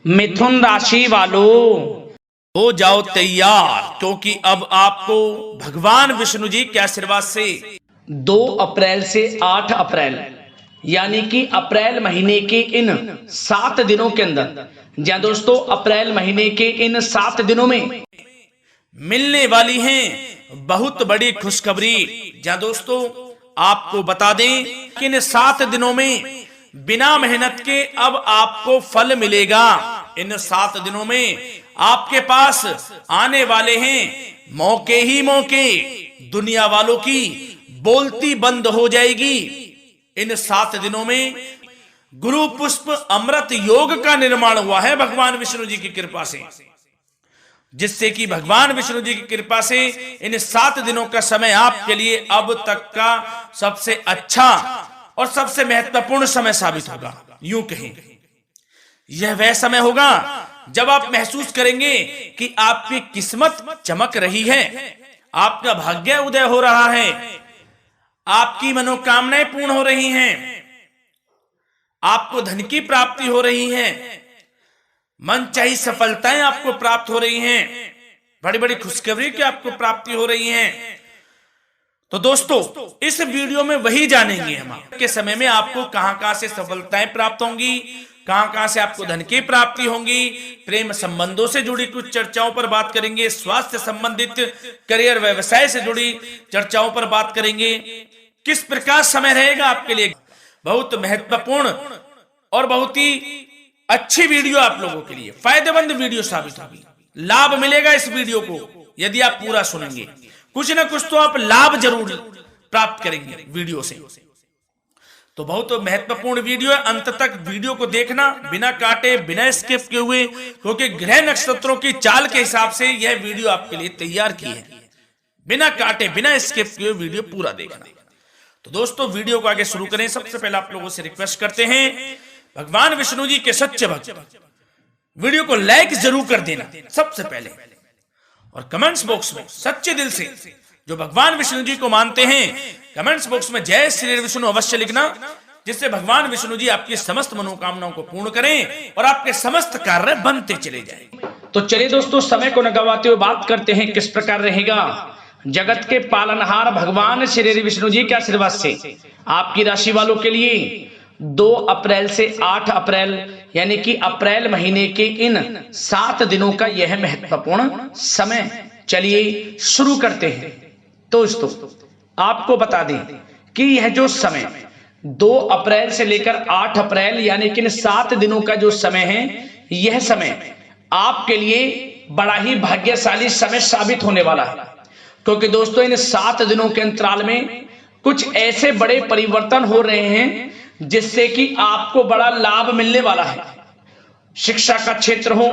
मिथुन राशि वालों, हो जाओ तैयार, क्योंकि अब आपको भगवान विष्णु जी के आशीर्वाद से 2 अप्रैल से 8 अप्रैल यानी कि अप्रैल महीने के इन 7 दिनों के अंदर, जहाँ दोस्तों अप्रैल महीने के इन 7 दिनों में मिलने वाली हैं बहुत बड़ी खुशखबरी। जहाँ दोस्तों आपको बता दें कि इन 7 दिनों में बिना मेहनत के अब आपको फल मिलेगा। इन 7 दिनों में आपके पास आने वाले हैं मौके ही मौके। दुनिया वालों की बोलती बंद हो जाएगी। इन 7 दिनों में गुरु पुष्प अमृत योग का निर्माण हुआ है भगवान विष्णु जी की कृपा से, जिससे कि भगवान विष्णु जी की कृपा से इन 7 दिनों का समय आपके लिए अब तक का सबसे अच्छा और सबसे महत्वपूर्ण समय साबित होगा। यूं कहें, यह वह समय होगा जब आप महसूस करेंगे कि आपकी किस्मत चमक रही है, आपका भाग्य उदय हो रहा है, आपकी मनोकामनाएं पूर्ण हो रही हैं, आपको धन की प्राप्ति हो रही है, मनचाही सफलताएं आपको प्राप्त हो रही हैं, बड़ी बड़ी खुशखबरी की आपको प्राप्ति हो रही है। तो दोस्तों इस वीडियो में वही जानेंगे हम के समय में आपको कहां से सफलताएं प्राप्त होंगी, कहां से आपको धन की प्राप्ति होंगी, प्रेम संबंधों से जुड़ी कुछ चर्चाओं पर बात करेंगे, स्वास्थ्य संबंधित करियर व्यवसाय से जुड़ी चर्चाओं पर बात करेंगे। किस प्रकार समय रहेगा आपके लिए, बहुत महत्वपूर्ण और बहुत ही अच्छी वीडियो आप लोगों के लिए फायदेमंद वीडियो साबित होगी। लाभ मिलेगा इस वीडियो को यदि आप पूरा सुनेंगे, कुछ ना कुछ तो आप लाभ जरूर प्राप्त करेंगे वीडियो से। तो बहुत महत्वपूर्ण वीडियो है, अंत तक वीडियो को देखना बिना काटे बिना स्किप किए हुए, क्योंकि ग्रह नक्षत्रों की चाल के हिसाब से यह वीडियो आपके लिए तैयार की है। बिना काटे बिना स्किप किए वीडियो पूरा देखना। तो दोस्तों वीडियो को आगे शुरू करें। सबसे पहले आप लोगों से रिक्वेस्ट करते हैं, भगवान विष्णु जी के सच्चे भक्त वीडियो को लाइक जरूर कर देना सबसे पहले, और कमेंट्स बॉक्स में सच्चे दिल से जो भगवान विष्णु जी को मानते हैं कमेंट्स बॉक्स में जय श्री विष्णु अवश्य लिखना, जिससे भगवान विष्णु जी आपकी समस्त मनोकामनाओं को पूर्ण करें और आपके समस्त कार्य बनते चले जाएं। तो चलिए दोस्तों समय को न गवाते हुए बात करते हैं किस प्रकार रहेगा जगत के पालनहार भगवान श्री विष्णु जी के आशीर्वाद से आपकी राशि वालों के लिए 2 अप्रैल से 8 अप्रैल यानी कि अप्रैल महीने के इन 7 दिनों का यह महत्वपूर्ण समय। चलिए शुरू करते हैं। दोस्तों आपको बता दें कि यह जो समय 2 अप्रैल से लेकर 8 अप्रैल यानी कि इन 7 दिनों का जो समय है, यह समय आपके लिए बड़ा ही भाग्यशाली समय साबित होने वाला है, क्योंकि दोस्तों इन 7 दिनों के अंतराल में कुछ ऐसे बड़े परिवर्तन हो रहे हैं जिससे कि आपको बड़ा लाभ मिलने वाला है। शिक्षा का क्षेत्र हो,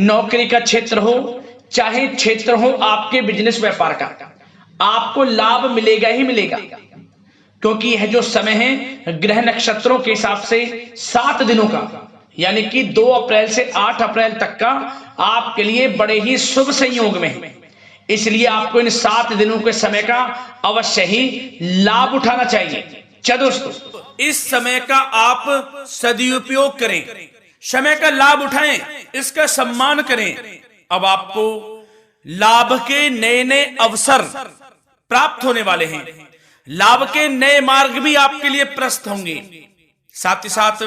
नौकरी का क्षेत्र हो, चाहे क्षेत्र हो आपके बिजनेस व्यापार का, आपको लाभ मिलेगा ही मिलेगा, क्योंकि यह जो समय है ग्रह नक्षत्रों के हिसाब से 7 दिनों का यानी कि 2 अप्रैल से 8 अप्रैल तक का आपके लिए बड़े ही शुभ संयोग में है। इसलिए आपको इन 7 दिनों के समय का अवश्य ही लाभ उठाना चाहिए। चलो दोस्तों इस समय का आप सदुपयोग करें, समय का लाभ उठाएं, इसका सम्मान करें। अब आपको लाभ के नए नए अवसर प्राप्त होने वाले हैं, लाभ के नए मार्ग भी आपके लिए प्रशस्त होंगे। साथ ही साथ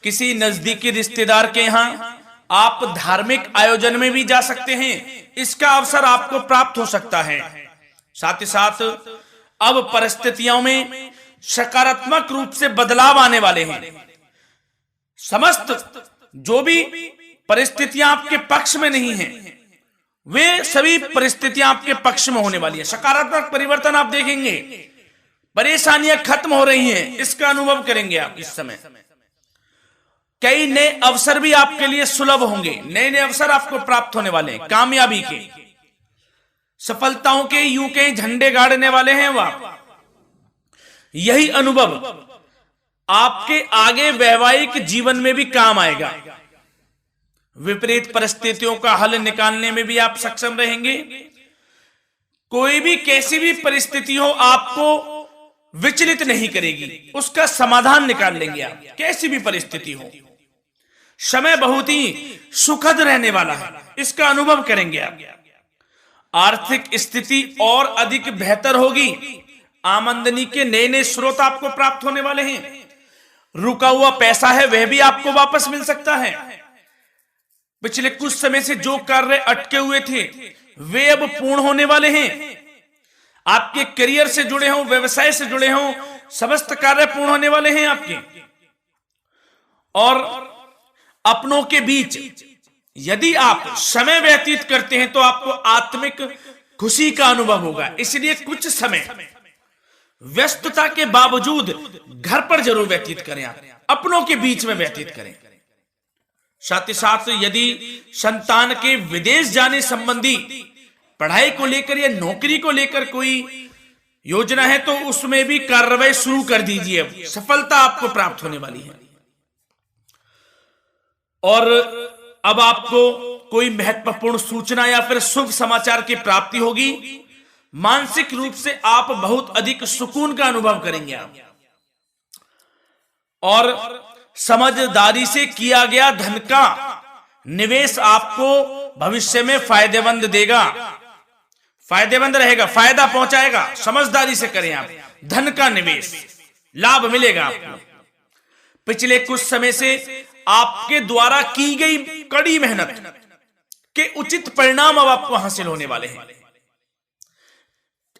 किसी नजदीकी रिश्तेदार के यहाँ आप धार्मिक आयोजन में भी जा सकते हैं, इसका अवसर आपको प्राप्त हो सकता है। साथ ही साथ अब परिस्थितियों में सकारात्मक रूप से बदलाव आने वाले हैं। समस्त जो भी परिस्थितियां आपके पक्ष में नहीं हैं, वे सभी परिस्थितियां आपके पक्ष में होने वाली है। सकारात्मक परिवर्तन आप देखेंगे, परेशानियां खत्म हो रही हैं, इसका अनुभव करेंगे आप इस समय। कई नए अवसर भी आपके लिए सुलभ होंगे, नए नए अवसर आपको प्राप्त होने वाले हैं, कामयाबी के, सफलताओं के यूं के झंडे गाड़ने वाले हैं वह। यही अनुभव आपके आगे वैवाहिक जीवन में भी काम आएगा। विपरीत परिस्थितियों का हल निकालने में भी आप सक्षम रहेंगे। कोई भी कैसी भी परिस्थिति हो आपको विचलित नहीं करेगी, उसका समाधान निकाल लेंगे आप, कैसी भी परिस्थिति हो। समय बहुत ही सुखद रहने वाला है, इसका अनुभव करेंगे आप। आर्थिक स्थिति और अधिक बेहतर होगी। आमदनी के नए नए स्रोत आपको प्राप्त होने वाले हैं। रुका हुआ पैसा है वह भी आपको वापस मिल सकता है। पिछले कुछ समय से जो कार्य अटके हुए थे वे अब पूर्ण होने वाले हैं। आपके करियर से जुड़े हों, व्यवसाय से जुड़े हों, समस्त कार्य पूर्ण होने वाले हैं आपके। और अपनों के बीच यदि आप समय व्यतीत करते हैं तो आपको आत्मिक खुशी का अनुभव होगा। इसलिए कुछ समय व्यस्तता के बावजूद घर पर जरूर व्यतीत करें, आप अपनों के बीच में व्यतीत करें। साथ ही साथ यदि संतान के विदेश जाने संबंधी पढ़ाई को लेकर या नौकरी को लेकर कोई योजना है तो उसमें भी कार्रवाई शुरू कर दीजिए। अब सफलता आपको प्राप्त होने वाली है। और अब आपको कोई महत्वपूर्ण सूचना या फिर शुभ समाचार की प्राप्ति होगी। मानसिक रूप से आप बहुत अधिक सुकून का अनुभव करेंगे आप। और समझदारी से किया गया धन का निवेश आपको भविष्य में फायदेमंद देगा, फायदेमंद रहेगा, फायदा पहुंचाएगा। समझदारी से करें आप धन का निवेश, लाभ मिलेगा आपको। पिछले कुछ समय से आपके द्वारा की गई कड़ी मेहनत के उचित परिणाम अब आपको हासिल होने वाले हैं।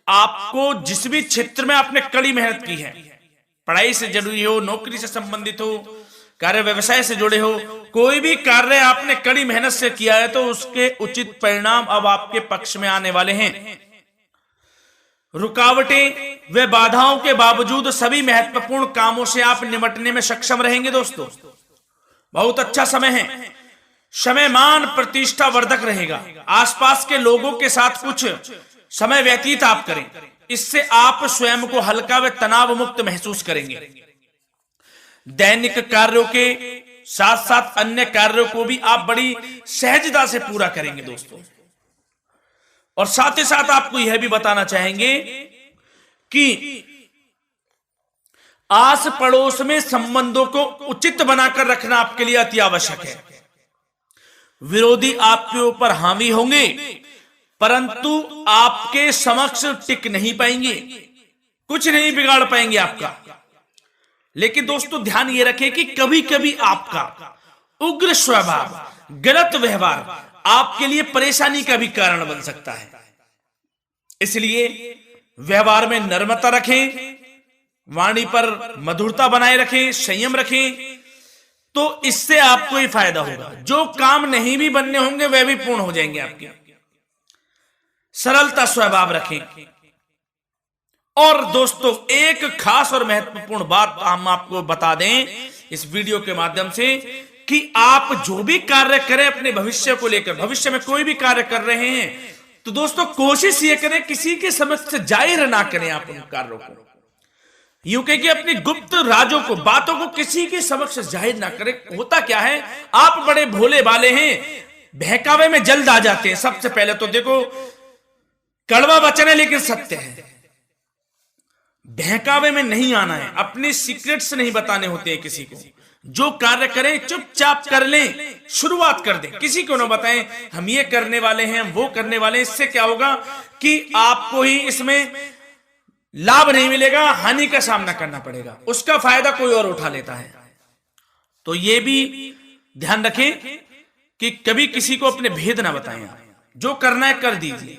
आपको जिस भी क्षेत्र में आपने कड़ी मेहनत की है, पढ़ाई से जुड़ी हो, नौकरी से संबंधित हो, कार्य व्यवसाय से जुड़े हो, कोई भी कार्य आपने कड़ी मेहनत से किया है तो उसके उचित परिणाम अब आपके पक्ष में आने वाले हैं। रुकावटें व बाधाओं के बावजूद सभी महत्वपूर्ण कामों से आप निपटने में सक्षम रहेंगे। दोस्तों बहुत अच्छा समय है। समय मान प्रतिष्ठा वर्धक रहेगा। आसपास के लोगों के साथ कुछ समय व्यतीत आप करें, इससे आप स्वयं को हल्का व तनाव मुक्त महसूस करेंगे। दैनिक कार्यों के साथ साथ अन्य कार्यों को भी आप बड़ी सहजता से पूरा करेंगे दोस्तों। और साथ ही साथ आपको यह भी बताना चाहेंगे कि आस पड़ोस में संबंधों को उचित बनाकर रखना आपके लिए अति आवश्यक है। विरोधी आपके ऊपर हावी होंगे परंतु आपके समक्ष टिक नहीं पाएंगे, कुछ नहीं बिगाड़ पाएंगे आपका। लेकिन दोस्तों ध्यान ये रखें कि कभी कभी आपका उग्र स्वभाव, गलत व्यवहार आपके लिए परेशानी का भी कारण बन सकता है। इसलिए व्यवहार में नम्रता रखें, वाणी पर मधुरता बनाए रखें, संयम रखें, तो इससे आपको ही फायदा होगा। जो काम नहीं भी बनने होंगे वह भी पूर्ण हो जाएंगे आपके। सरलता स्वभाव रखें। और दोस्तों एक खास और महत्वपूर्ण बात हम आपको बता दें इस वीडियो के माध्यम से कि आप जो भी कार्य करें अपने भविष्य को लेकर, भविष्य में कोई भी कार्य कर रहे हैं तो दोस्तों कोशिश ये करें किसी के समक्ष जाहिर ना करें आप उन कार्यों को। यूं कह के अपनी गुप्त राजों को, बातों को किसी के समक्ष जाहिर ना करें। होता क्या है, आप बड़े भोले भाले हैं, बहकावे में जल्द आ जाते हैं। सबसे पहले तो देखो कड़वा वचन है लेकिन सत्य है। बहकावे में नहीं आना है, अपने सीक्रेट्स नहीं बताने होते हैं किसी को। जो कार्य करें चुपचाप कर लें, शुरुआत कर दें, किसी को ना बताएं हम ये करने वाले हैं, हम वो करने वाले हैं। इससे क्या होगा कि आपको ही इसमें लाभ नहीं मिलेगा, हानि का सामना करना पड़ेगा, उसका फायदा कोई और उठा लेता है। तो ये भी ध्यान रखें कि कभी किसी को अपने भेद ना बताएं। जो करना है कर दीजिए।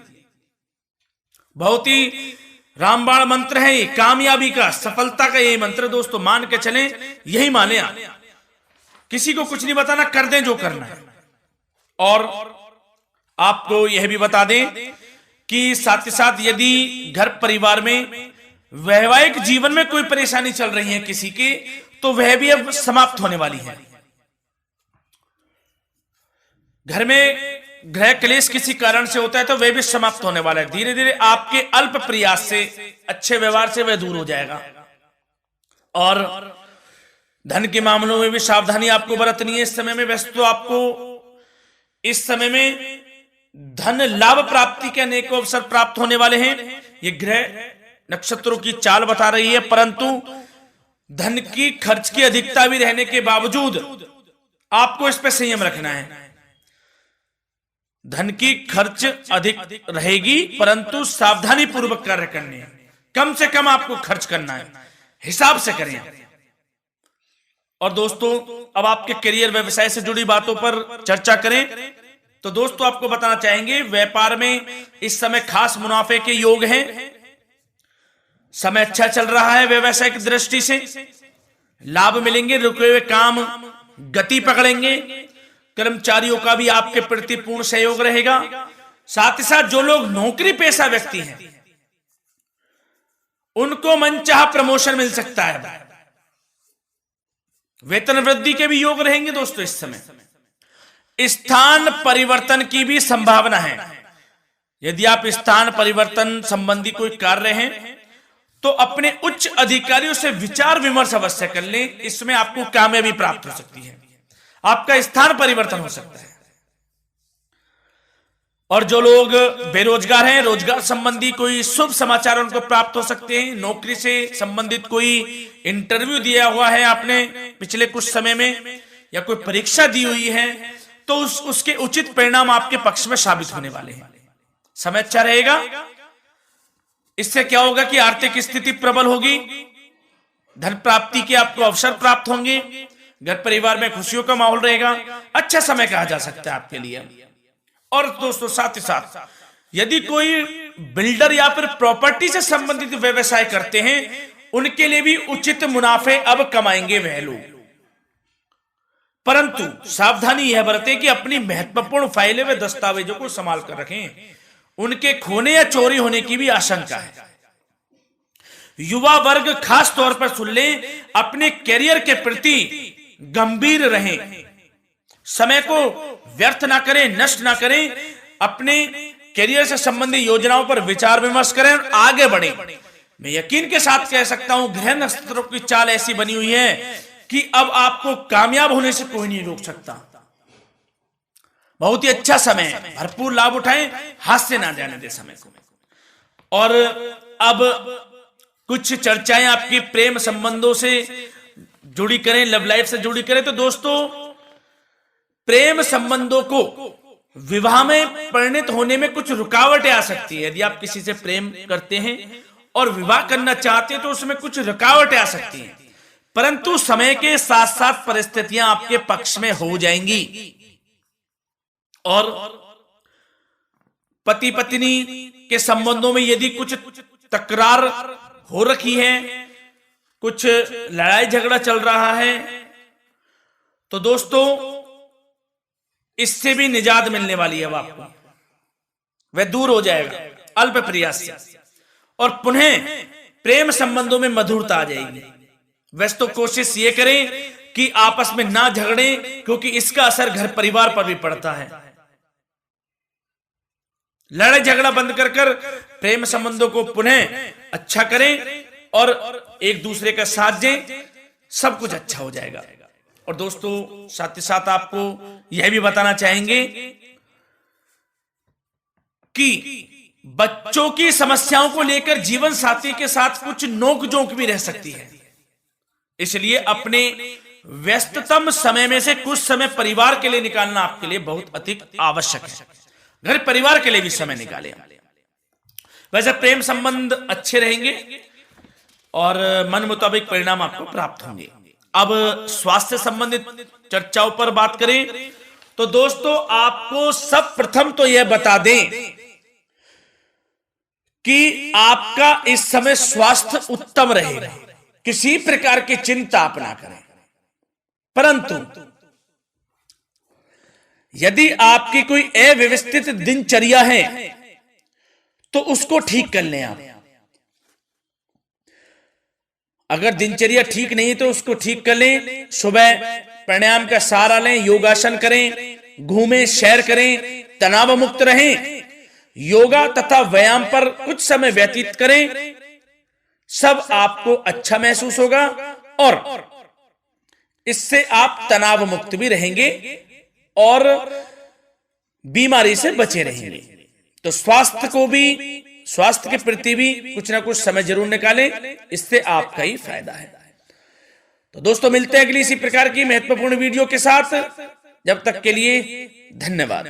बहुत ही रामबाण मंत्र है ये, कामयाबी का, सफलता का यही मंत्र दोस्तों। मान के चलें, यही माने आप। किसी को कुछ नहीं बताना, कर दें जो करना है। और आपको यह भी बता दें कि साथ ही साथ यदि घर परिवार में वैवाहिक जीवन में कोई परेशानी चल रही है किसी के, तो वह भी अब समाप्त होने वाली है। घर में गृह क्लेश किसी कारण से होता है तो वह भी समाप्त होने वाला है। धीरे धीरे आपके अल्प प्रयास से, अच्छे व्यवहार से वह दूर हो जाएगा। और धन के मामलों में भी सावधानी आपको बरतनी है इस समय में। वैसे तो आपको इस समय में धन लाभ प्राप्ति के अनेक अवसर प्राप्त होने वाले हैं। ये ग्रह नक्षत्रों की चाल बता रही है, परंतु धन की खर्च की अधिकता भी रहने के बावजूद आपको इस पर संयम रखना है। धन की खर्च अधिक रहेगी, परंतु सावधानी पूर्वक कार्य करने हैं। कम से कम आपको खर्च करना है, हिसाब से करें। और दोस्तों, अब आपके करियर व्यवसाय से जुड़ी बातों पर चर्चा करें तो दोस्तों आपको बताना चाहेंगे, व्यापार में इस समय खास मुनाफे के योग हैं। समय अच्छा चल रहा है, व्यवसाय की दृष्टि से लाभ मिलेंगे, रुके हुए काम गति पकड़ेंगे। कर्मचारियों का भी आपके प्रति पूर्ण सहयोग रहेगा। साथ ही साथ जो लोग नौकरी पेशा व्यक्ति हैं उनको मनचाहा प्रमोशन मिल सकता है। वेतन वृद्धि के भी योग रहेंगे दोस्तों। इस समय स्थान परिवर्तन की भी संभावना है। यदि आप स्थान परिवर्तन संबंधी कोई कार्य हैं तो अपने उच्च अधिकारियों से विचार विमर्श अवश्य कर लें। इसमें आपको कामयाबी प्राप्त हो सकती है, आपका स्थान परिवर्तन हो सकता है। और जो लोग बेरोजगार हैं, रोजगार संबंधी कोई शुभ समाचार उनको प्राप्त हो सकते हैं। नौकरी से संबंधित कोई इंटरव्यू दिया हुआ है आपने पिछले कुछ समय में, या कोई परीक्षा दी हुई है, तो उसके उचित परिणाम आपके पक्ष में साबित होने वाले हैं। समय अच्छा रहेगा। इससे क्या होगा कि आर्थिक स्थिति प्रबल होगी, धन प्राप्ति के आपको अवसर प्राप्त होंगे, घर परिवार में खुशियों का माहौल रहेगा। अच्छा समय कहा जा सकता है आपके लिए। और दोस्तों साथ ही साथ यदि कोई बिल्डर या फिर प्रॉपर्टी से संबंधित व्यवसाय करते हैं, उनके लिए भी उचित मुनाफे अब कमाएंगे वह लोग। परंतु सावधानी यह बरतें कि अपनी महत्वपूर्ण फाइलें व दस्तावेजों को संभाल कर रखें, उनके खोने या चोरी होने की भी आशंका है। युवा वर्ग खास तौर पर सुन लें, अपने करियर के प्रति गंभीर रहें, समय को व्यर्थ ना करें, नष्ट ना करें। अपने करियर से संबंधित योजनाओं पर विचार विमर्श करें और आगे बढ़ें। मैं यकीन के साथ कह सकता हूं, ग्रह नक्षत्रों की चाल ऐसी बनी हुई है कि अब आपको कामयाब होने से कोई नहीं रोक सकता। बहुत ही अच्छा समय है, भरपूर लाभ उठाएं, हाथ से ना जाने दे समय को। और अब कुछ चर्चाएं आपकी प्रेम संबंधों से जुड़ी करें, लव लाइफ से जुड़ी करें। तो दोस्तों, प्रेम संबंधों को विवाह में परिणत होने में कुछ रुकावटें आ सकती है। यदि आप किसी से प्रेम करते हैं और विवाह करना चाहते हैं तो उसमें कुछ रुकावटें आ सकती हैं, परंतु समय के साथ साथ परिस्थितियां आपके पक्ष में हो जाएंगी। और पति पत्नी के संबंधों में यदि कुछ तकरार हो रखी है, कुछ लड़ाई झगड़ा चल रहा है, तो दोस्तों इससे भी निजात मिलने वाली है। अब आपको वह दूर हो जाएगा अल्प प्रयास से, और पुनः प्रेम संबंधों में मधुरता आ जाएगी। वैसे तो कोशिश ये करें कि आपस में ना झगड़े, क्योंकि इसका असर घर परिवार पर भी पड़ता है। लड़ाई झगड़ा बंद कर कर प्रेम संबंधों को पुनः अच्छा करें और एक दूसरे का साथ दें, सब कुछ अच्छा हो जाएगा। और दोस्तों साथ ही साथ आपको यह भी बताना चाहेंगे कि बच्चों की समस्याओं को लेकर जीवन साथी के साथ कुछ नोकझोंक भी रह सकती है। इसलिए अपने व्यस्ततम समय में से कुछ समय परिवार के लिए निकालना आपके लिए बहुत अधिक आवश्यक है। घर परिवार के लिए भी समय निकालें। वैसे प्रेम संबंध अच्छे रहेंगे और मन मुताबिक परिणाम आपको प्राप्त होंगे। अब स्वास्थ्य संबंधित चर्चाओं पर बात करें तो दोस्तों, आपको सब प्रथम तो यह बता दें कि आपका इस समय स्वास्थ्य उत्तम रहेगा, किसी प्रकार की चिंता आप ना करें। परंतु यदि आपकी कोई अव्यवस्थित दिनचर्या है तो उसको ठीक कर लें आप। अगर दिनचर्या ठीक नहीं तो उसको ठीक कर लें। सुबह प्राणायाम का सहारा लें, योगासन करें, घूमें, सैर करें, तनाव मुक्त रहें, योगा तथा व्यायाम पर कुछ समय व्यतीत करें। सब आपको अच्छा महसूस होगा और इससे आप तनाव मुक्त भी रहेंगे और बीमारी से बचे रहेंगे। तो स्वास्थ्य के प्रति भी कुछ ना कुछ समय जरूर निकालें, इससे आपका ही फायदा है। तो दोस्तों मिलते हैं अगली इसी प्रकार की महत्वपूर्ण वीडियो के साथ। जब तक के लिए धन्यवाद।